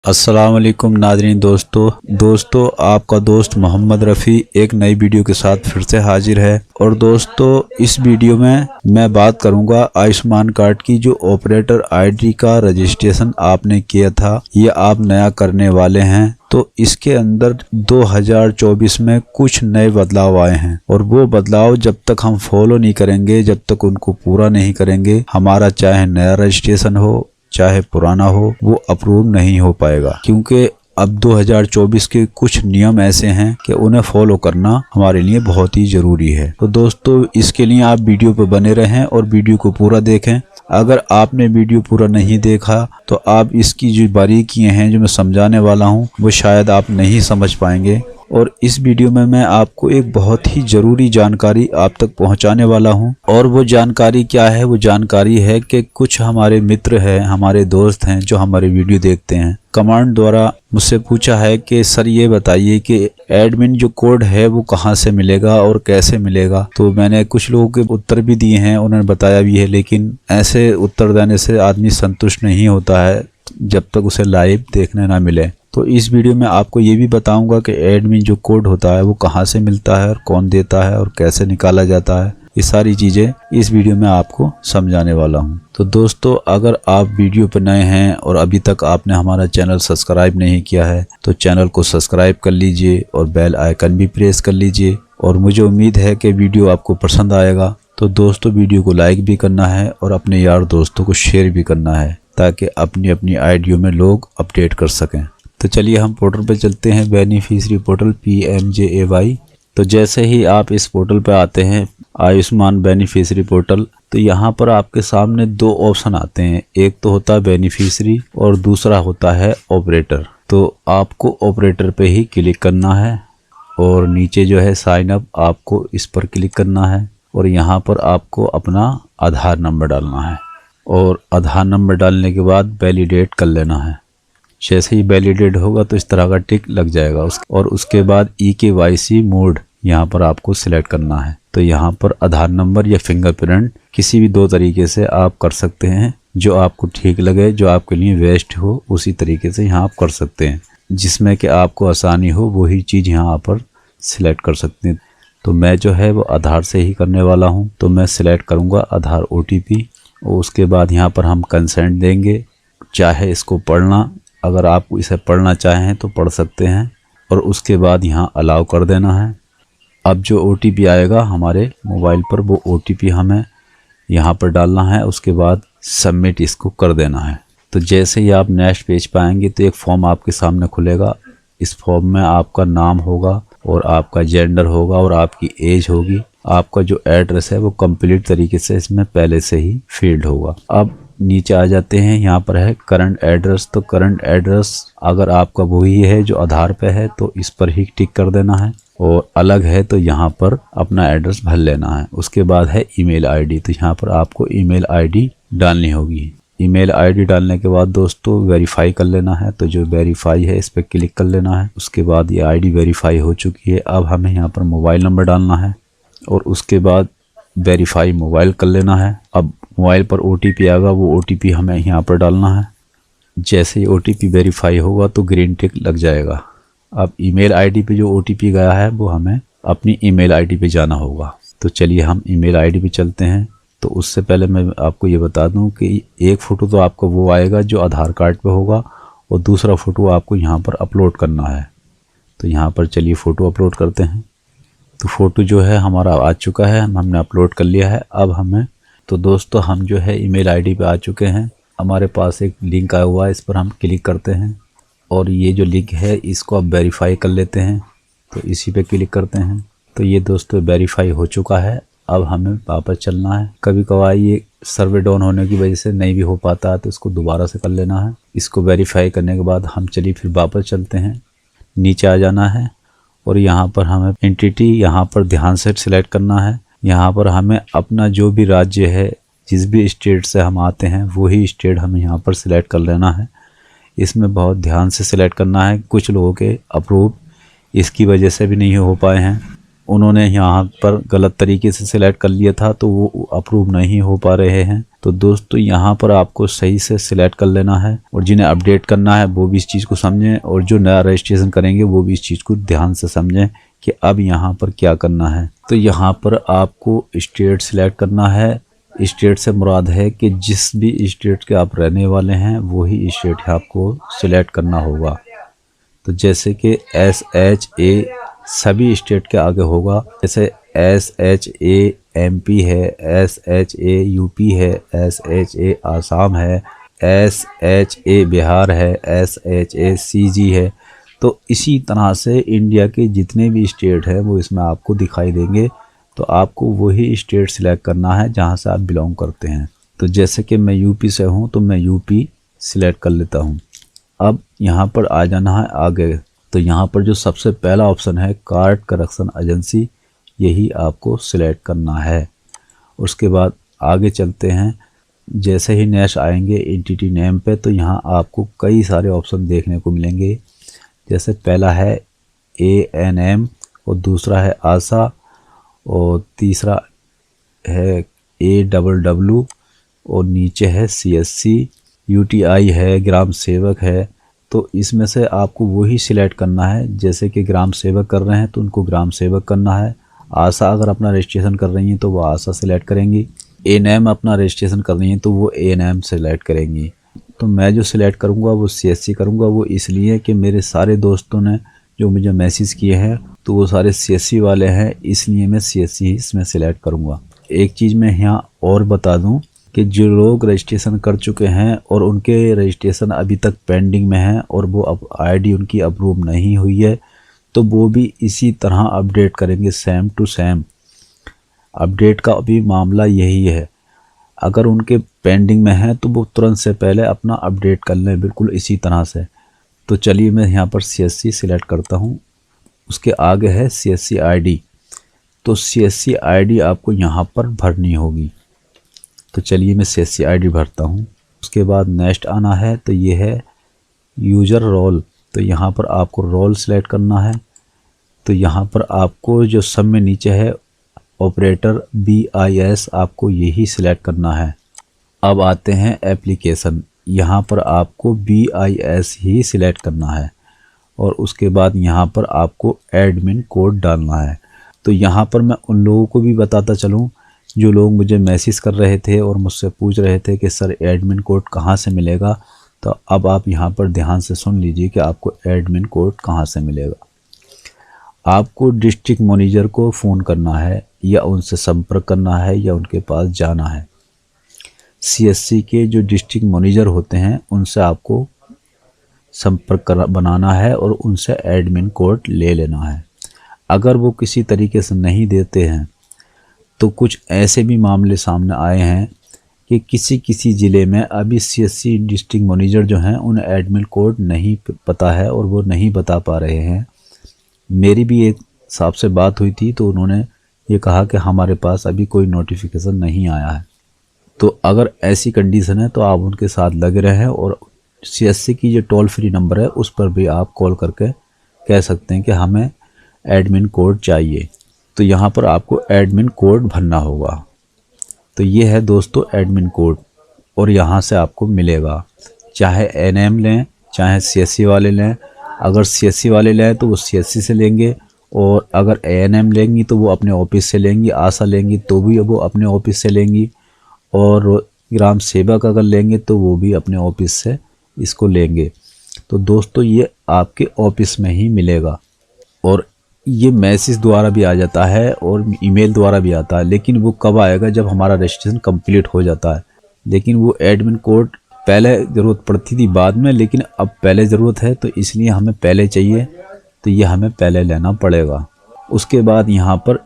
अस्सलाम वालेकुम नाज़रीन। दोस्तों आपका दोस्त मोहम्मद रफ़ी एक नई वीडियो के साथ फिर से हाजिर है। और दोस्तों इस वीडियो में मैं बात करूंगा आयुष्मान कार्ड की। जो ऑपरेटर आईडी का रजिस्ट्रेशन आपने किया था, ये आप नया करने वाले हैं, तो इसके अंदर 2024 में कुछ नए बदलाव आए हैं। और वो बदलाव जब तक हम फॉलो नहीं करेंगे, जब तक उनको पूरा नहीं करेंगे, हमारा चाहे नया रजिस्ट्रेशन हो चाहे पुराना हो, वो अप्रूव नहीं हो पाएगा। क्योंकि अब 2024 के कुछ नियम ऐसे हैं कि उन्हें फॉलो करना हमारे लिए बहुत ही ज़रूरी है। तो दोस्तों इसके लिए आप वीडियो पर बने रहें और वीडियो को पूरा देखें। अगर आपने वीडियो पूरा नहीं देखा तो आप इसकी जो बारीकियां हैं जो मैं समझाने वाला हूं, वो शायद आप नहीं समझ पाएंगे। और इस वीडियो में मैं आपको एक बहुत ही ज़रूरी जानकारी आप तक पहुंचाने वाला हूं। और वो जानकारी क्या है? वो जानकारी है कि कुछ हमारे मित्र हैं, हमारे दोस्त हैं जो हमारे वीडियो देखते हैं, कमेंट द्वारा मुझसे पूछा है कि सर ये बताइए कि एडमिन जो कोड है वो कहाँ से मिलेगा और कैसे मिलेगा। तो मैंने कुछ लोगों के उत्तर भी दिए हैं, उन्होंने बताया भी है, लेकिन ऐसे उत्तर देने से आदमी संतुष्ट नहीं होता है जब तक उसे लाइव देखने ना मिले। तो इस वीडियो में आपको ये भी बताऊंगा कि एडमिन जो कोड होता है वो कहाँ से मिलता है और कौन देता है और कैसे निकाला जाता है। ये सारी चीज़ें इस वीडियो में आपको समझाने वाला हूँ। तो दोस्तों अगर आप वीडियो पर नए हैं और अभी तक आपने हमारा चैनल सब्सक्राइब नहीं किया है तो चैनल को सब्सक्राइब कर लीजिए और बेल आइकन भी प्रेस कर लीजिए। और मुझे उम्मीद है कि वीडियो आपको पसंद आएगा। तो दोस्तों वीडियो को लाइक भी करना है और अपने यार दोस्तों को शेयर भी करना है, ताकि अपनी अपनी आईडियो में लोग अपडेट कर सकें। तो चलिए हम पोर्टल पे चलते हैं, बेनिफिशियरी पोर्टल PMJAY। तो जैसे ही आप इस पोर्टल पे आते हैं, आयुष्मान बेनिफिशियरी पोर्टल, तो यहाँ पर आपके सामने दो ऑप्शन आते हैं। एक तो होता है बेनिफिशियरी और दूसरा होता है ऑपरेटर। तो आपको ऑपरेटर पे ही क्लिक करना है और नीचे जो है साइन अप, आपको इस पर क्लिक करना है। और यहाँ पर आपको अपना आधार नंबर डालना है और आधार नंबर डालने के बाद वैलिडेट कर लेना है। जैसे ही वैलिडेट होगा तो इस तरह का टिक लग जाएगा और उसके बाद eKYC मोड यहाँ पर आपको सिलेक्ट करना है। तो यहाँ पर आधार नंबर या फिंगरप्रिंट किसी भी दो तरीके से आप कर सकते हैं, जो आपको ठीक लगे, जो आपके लिए बेस्ट हो, उसी तरीके से यहाँ आप कर सकते हैं। जिसमें कि आपको आसानी हो वही चीज़ यहाँ पर सिलेक्ट कर सकते हैं। तो मैं जो है वो आधार से ही करने वाला हूँ, तो मैं सिलेक्ट करूँगा आधार OTP। और उसके बाद यहाँ पर हम कंसेंट देंगे, चाहे इसको पढ़ना, अगर आप इसे पढ़ना चाहें तो पढ़ सकते हैं। और उसके बाद यहाँ अलाउ कर देना है। अब जो OTP आएगा हमारे मोबाइल पर, वो OTP हमें यहाँ पर डालना है। उसके बाद सबमिट इसको कर देना है। तो जैसे ही आप नेक्स्ट पेज पे आएंगे तो एक फॉर्म आपके सामने खुलेगा। इस फॉर्म में आपका नाम होगा और आपका जेंडर होगा और आपकी एज होगी। आपका जो एड्रेस है वो कंप्लीट तरीके से इसमें पहले से ही फील्ड होगा। अब नीचे आ जाते हैं, यहाँ पर है करंट एड्रेस। तो करंट एड्रेस अगर आपका वही है जो आधार पे है तो इस पर ही टिक कर देना है, और अलग है तो यहाँ पर अपना एड्रेस भर लेना है। उसके बाद है ईमेल आईडी। तो यहाँ पर आपको ईमेल आईडी डालनी होगी। ईमेल आईडी डालने के बाद दोस्तों वेरीफाई कर लेना है। तो जो वेरीफाई है इस पर क्लिक कर लेना है। उसके बाद ये आईडी वेरीफाई हो चुकी है। अब हमें यहाँ पर मोबाइल नंबर डालना है और उसके बाद वेरीफाई मोबाइल कर लेना है। अब मोबाइल पर OTP आएगा, वो OTP हमें यहाँ पर डालना है। जैसे ही OTP वेरीफाई होगा तो ग्रीन टिक लग जाएगा। अब ईमेल आईडी पे जो OTP गया है वो हमें अपनी ईमेल आईडी पे जाना होगा। तो चलिए हम ईमेल आईडी पे चलते हैं। तो उससे पहले मैं आपको ये बता दूं कि एक फ़ोटो तो आपको वो आएगा जो आधार कार्ड पे होगा और दूसरा फ़ोटो आपको यहाँ पर अपलोड करना है। तो यहाँ पर चलिए फ़ोटो अपलोड करते हैं। तो फ़ोटो जो है हमारा आ चुका है, हमने अपलोड कर लिया है। अब हमें तो दोस्तों हम जो है ईमेल आईडी पे आ चुके हैं। हमारे पास एक लिंक आया हुआ है, इस पर हम क्लिक करते हैं और ये जो लिंक है इसको आप वेरीफाई कर लेते हैं। तो इसी पे क्लिक करते हैं। तो ये दोस्तों वेरीफाई हो चुका है। अब हमें वापस चलना है। कभी कभार ये सर्वर डाउन होने की वजह से नहीं भी हो पाता है, तो इसको दोबारा से कर लेना है। इसको वेरीफाई करने के बाद हम चलिए फिर वापस चलते हैं। नीचे आ जाना है और यहाँ पर हमें एंटिटी यहाँ पर ध्यान से सिलेक्ट करना है। यहाँ पर हमें अपना जो भी राज्य है, जिस भी स्टेट से हम आते हैं वही स्टेट हमें यहाँ पर सिलेक्ट कर लेना है। इसमें बहुत ध्यान से सिलेक्ट करना है। कुछ लोगों के अप्रूव इसकी वजह से भी नहीं हो पाए हैं। उन्होंने यहाँ पर गलत तरीके से सिलेक्ट कर लिया था तो वो अप्रूव नहीं हो पा रहे हैं। तो दोस्तों यहाँ पर आपको सही से सिलेक्ट कर लेना है, और जिन्हें अपडेट करना है वो भी इस चीज़ को समझें, और जो नया रजिस्ट्रेशन करेंगे वो भी इस चीज़ को ध्यान से समझें कि अब यहाँ पर क्या करना है। तो यहाँ पर आपको स्टेट सिलेक्ट करना है। स्टेट से मुराद है कि जिस भी स्टेट के आप रहने वाले हैं वही स्टेट आपको सिलेक्ट करना होगा। तो जैसे कि SHA सभी स्टेट के आगे होगा, जैसे SHA MP है, SHA UP है, SHA आसाम है, SHA बिहार है, SHA CG है। तो इसी तरह से इंडिया के जितने भी स्टेट हैं वो इसमें आपको दिखाई देंगे। तो आपको वही स्टेट सिलेक्ट करना है जहां से आप बिलोंग करते हैं। तो जैसे कि मैं यूपी से हूं तो मैं यूपी सिलेक्ट कर लेता हूं। अब यहाँ पर आ जाना है आगे। तो यहाँ पर जो सबसे पहला ऑप्शन है कार्ड करेक्शन एजेंसी, यही आपको सिलेक्ट करना है। उसके बाद आगे चलते हैं। जैसे ही नेक्स्ट आएंगे एंटिटी नेम पे, तो यहाँ आपको कई सारे ऑप्शन देखने को मिलेंगे। जैसे पहला है ANM, और दूसरा है आशा, और तीसरा है AWW, और नीचे है CSC, UTI है, ग्राम सेवक है। तो इसमें से आपको वही सिलेक्ट करना है। जैसे कि ग्राम सेवक कर रहे हैं तो उनको ग्राम सेवक करना है। आशा अगर अपना रजिस्ट्रेशन कर रही हैं तो वो आशा सिलेक्ट करेंगी। ANM अपना रजिस्ट्रेशन कर रही हैं तो वो ANM सिलेक्ट करेंगी। तो मैं जो सिलेक्ट करूँगा वो CSC करूँगा। वो इसलिए कि मेरे सारे दोस्तों ने जो मुझे मैसेज किए हैं तो वो सारे CSC वाले हैं, इसलिए मैं CSC ही इसमें सिलेक्ट करूँगा। एक चीज़ मैं यहाँ और बता दूँ कि जो लोग रजिस्ट्रेशन कर चुके हैं और उनके रजिस्ट्रेशन अभी तक पेंडिंग में है और वो अब ID उनकी अप्रूव नहीं हुई है, तो वो भी इसी तरह अपडेट करेंगे, सेम टू सेम। अपडेट का अभी मामला यही है। अगर उनके पेंडिंग में है तो वो तुरंत से पहले अपना अपडेट कर लें, बिल्कुल इसी तरह से। तो चलिए मैं यहाँ पर CSC सिलेक्ट करता हूँ। उसके आगे है CSC ID। तो CSC ID आपको यहाँ पर भरनी होगी। तो चलिए मैं CSC ID भरता हूँ। उसके बाद नेक्स्ट आना है, तो ये है यूज़र रोल। तो यहाँ पर आपको रोल सिलेक्ट करना है। तो यहाँ पर आपको जो सब में नीचे है ऑपरेटर BIS, आपको यही सिलेक्ट करना है। अब आते हैं एप्लीकेशन। यहाँ पर आपको BIS ही सिलेक्ट करना है, और उसके बाद यहाँ पर आपको एडमिन कोड डालना है। तो यहाँ पर मैं उन लोगों को भी बताता चलूँ जो लोग मुझे मैसेज कर रहे थे और मुझसे पूछ रहे थे कि सर एडमिन कोड कहाँ से मिलेगा। तो अब आप यहाँ पर ध्यान से सुन लीजिए कि आपको एडमिन कोड कहाँ से मिलेगा। आपको डिस्ट्रिक्ट मैनेजर को फ़ोन करना है, या उनसे संपर्क करना है, या उनके पास जाना है। CSC के जो डिस्ट्रिक्ट मैनेजर होते हैं उनसे आपको संपर्क बनाना है और उनसे एडमिन कोड ले लेना है। अगर वो किसी तरीके से नहीं देते हैं तो कुछ ऐसे भी मामले सामने आए हैं कि किसी किसी ज़िले में अभी CSC डिस्ट्रिक्ट मैनेजर जो हैं उन्हें एडमिन कोड नहीं पता है और वो नहीं बता पा रहे हैं। मेरी भी एक साहब से बात हुई थी तो उन्होंने ये कहा कि हमारे पास अभी कोई नोटिफिकेशन नहीं आया है। तो अगर ऐसी कंडीशन है तो आप उनके साथ लगे रहें, और CSC की जो टोल फ्री नंबर है उस पर भी आप कॉल करके कह सकते हैं कि हमें एडमिन कोड चाहिए। तो यहाँ पर आपको एडमिन कोड भरना होगा। तो ये है दोस्तों एडमिन कोड, और यहाँ से आपको मिलेगा। चाहे ANM लें चाहे CSC वाले लें। अगर CSC वाले लें तो वो CSC से लेंगे, और अगर ANM लेंगी तो वो अपने ऑफिस से लेंगी। आशा लेंगी तो भी वो अपने ऑफिस से लेंगी, और ग्राम सेवक अगर लेंगे तो वो भी अपने ऑफिस से इसको लेंगे। तो दोस्तों ये आपके ऑफिस में ही मिलेगा, और ये मैसेज द्वारा भी आ जाता है और ईमेल द्वारा भी आता है। लेकिन वो कब आएगा? जब हमारा रजिस्ट्रेशन कंप्लीट हो जाता है। लेकिन वो एडमिन कोड पहले ज़रूरत पड़ती थी बाद में, लेकिन अब पहले ज़रूरत है, तो इसलिए हमें पहले चाहिए। तो ये हमें पहले लेना पड़ेगा। उसके बाद यहाँ पर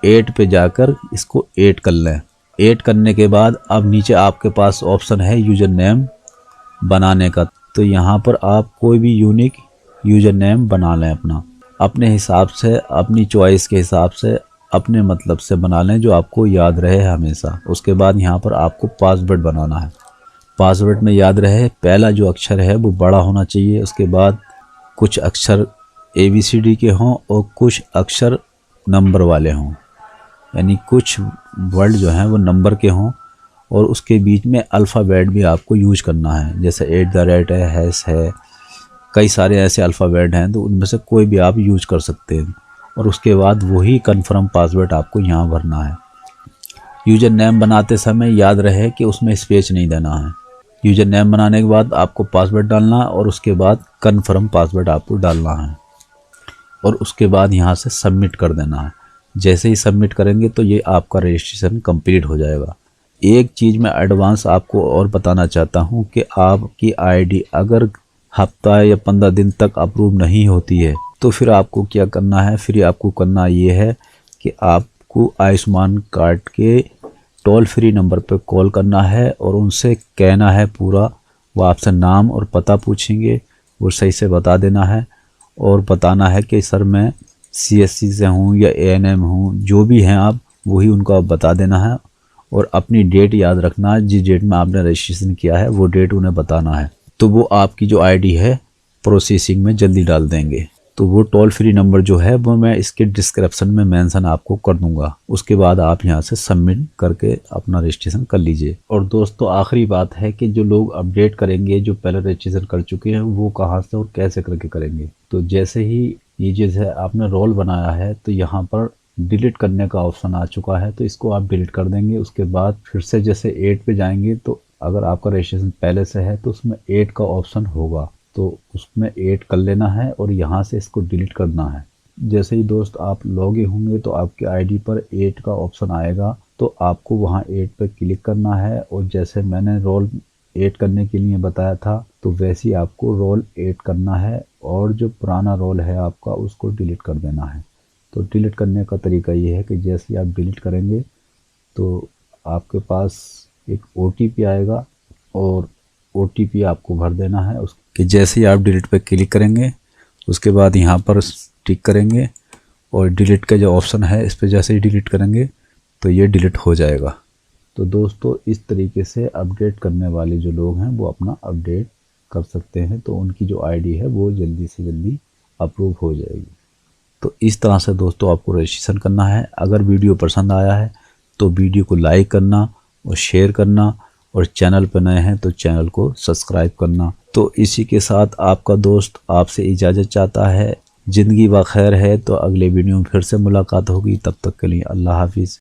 8 पे जाकर इसको 8 कर लें। 8 करने के बाद अब नीचे आपके पास ऑप्शन है यूज़र नेम बनाने का। तो यहाँ पर आप कोई भी यूनिक यूज़र नेम बना लें अपने हिसाब से, अपनी चॉइस के हिसाब से, अपने मतलब से बना लें जो आपको याद रहे हमेशा। उसके बाद यहाँ पर आपको पासवर्ड बनाना है। पासवर्ड में याद रहे पहला जो अक्षर है वो बड़ा होना चाहिए। उसके बाद कुछ अक्षर ABCD के हों और कुछ अक्षर नंबर वाले हों, यानी कुछ वर्ड जो हैं वो नंबर के हों और उसके बीच में अल्फ़ाबेट भी आपको यूज करना है, जैसे @ है, हैश है, कई सारे ऐसे अल्फ़ाबेट हैं, तो उनमें से कोई भी आप यूज कर सकते हैं। और उसके बाद वही कन्फर्म पासवर्ड आपको यहाँ भरना है। यूज़र नेम बनाते समय याद रहे कि उसमें स्पेस नहीं देना है। यूज़र नेम बनाने के बाद आपको पासवर्ड डालना है और उसके बाद कन्फर्म पासवर्ड आपको डालना है और उसके बाद यहाँ से सबमिट कर देना है। जैसे ही सबमिट करेंगे तो ये आपका रजिस्ट्रेशन कंप्लीट हो जाएगा। एक चीज़ मैं एडवांस आपको और बताना चाहता हूँ कि आपकी आईडी अगर हफ्ता या 15 दिन तक अप्रूव नहीं होती है तो फिर आपको क्या करना है, फिर आपको करना ये है कि आपको आयुष्मान कार्ड के टोल फ्री नंबर पर कॉल करना है और उनसे कहना है पूरा, वो आपसे नाम और पता पूछेंगे, वो सही से बता देना है और बताना है कि सर मैं CSC से हूँ या ANM हूँ, जो भी हैं आप वही उनको आप बता देना है और अपनी डेट याद रखना है, जिस डेट में आपने रजिस्ट्रेशन किया है वो डेट उन्हें बताना है। तो वो आपकी जो आईडी है प्रोसेसिंग में जल्दी डाल देंगे। तो वो टोल फ्री नंबर जो है वो मैं इसके डिस्क्रिप्शन में मेंशन आपको कर दूंगा। उसके बाद आप यहां से सबमिट करके अपना रजिस्ट्रेशन कर लीजिए। और दोस्तों आखिरी बात है कि जो लोग अपडेट करेंगे, जो पहले रजिस्ट्रेशन कर चुके हैं, वो कहां से और कैसे करके करेंगे। तो जैसे ही ये जैसे आपने रोल बनाया है तो यहाँ पर डिलीट करने का ऑप्शन आ चुका है, तो इसको आप डिलीट कर देंगे। उसके बाद फिर से जैसे 8 पे जाएंगे तो अगर आपका रजिस्ट्रेशन पहले से है तो उसमें 8 का ऑप्शन होगा, तो उसमें 8 कर लेना है और यहाँ से इसको डिलीट करना है। जैसे ही दोस्त आप लॉग इन होंगे तो आपके आईडी पर 8 का ऑप्शन आएगा, तो आपको वहाँ 8 पर क्लिक करना है और जैसे मैंने रोल 8 करने के लिए बताया था तो वैसे ही आपको रोल 8 करना है और जो पुराना रोल है आपका उसको डिलीट कर देना है। तो डिलीट करने का तरीका ये है कि जैसे ही आप डिलीट करेंगे तो आपके पास एक OTP आएगा और OTP आपको भर देना है। उसके जैसे ही आप डिलीट पे क्लिक करेंगे उसके बाद यहाँ पर टिक करेंगे और डिलीट का जो ऑप्शन है इस पर जैसे ही डिलीट करेंगे तो ये डिलीट हो जाएगा। तो दोस्तों इस तरीके से अपडेट करने वाले जो लोग हैं वो अपना अपडेट कर सकते हैं, तो उनकी जो आईडी है वो जल्दी से जल्दी अप्रूव हो जाएगी। तो इस तरह से दोस्तों आपको रजिस्ट्रेशन करना है। अगर वीडियो पसंद आया है तो वीडियो को लाइक करना और शेयर करना और चैनल पर नए हैं तो चैनल को सब्सक्राइब करना। तो इसी के साथ आपका दोस्त आपसे इजाज़त चाहता है। ज़िंदगी व खैर है। तो अगले वीडियो में फिर से मुलाकात होगी, तब तक के लिए अल्लाह हाफिज़।